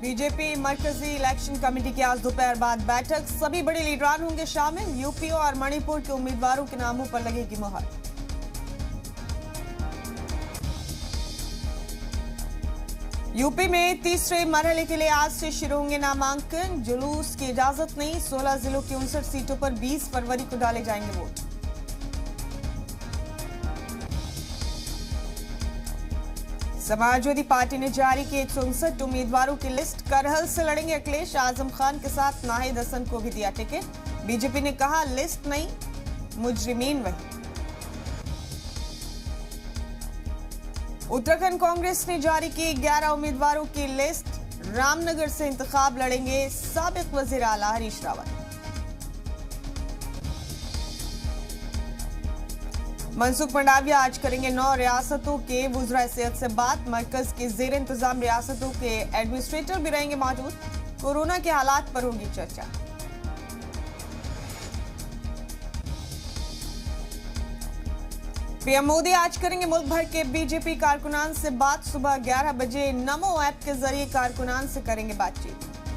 BJP मरकजी election committee की आज दोपहर बाद बैठक, सभी बड़े लीडरान होंगे शामिल। यूपी और मणिपुर के उम्मीदवारों के नामों पर लगेगी मुहर। यूपी में तीसरे मरहले के लिए आज से शुरू होंगे नामांकन। जुलूस की इजाजत नहीं, 16 जिलों की 59 सीटों पर 20 फरवरी को डाले जाएंगे वोट। समाजवादी पार्टी ने जारी की 159 उम्मीदवारों की लिस्ट। करहल से लड़ेंगे अखिलेश, आजम खान के साथ नाहिद हसन को भी दिया टिकट। बीजेपी ने कहा लिस्ट नहीं, मुजरिमीन वही। उत्तराखंड कांग्रेस ने जारी की 11 उम्मीदवारों की लिस्ट। रामनगर से इंतखाब लड़ेंगे साबिक वजीर आला हरीश रावत। मनसुख मंडाविया आज करेंगे 9 रियासतों के वुज़रा सेहत से बात। मरकज के जेर इंतजाम रियासतों के एडमिनिस्ट्रेटर भी रहेंगे मौजूद। कोरोना के हालात पर होगी चर्चा। पीएम मोदी आज करेंगे मुल्क भर के बीजेपी कारकुनान से बात। सुबह 11 बजे नमो ऐप के जरिए कारकुनान से करेंगे बातचीत।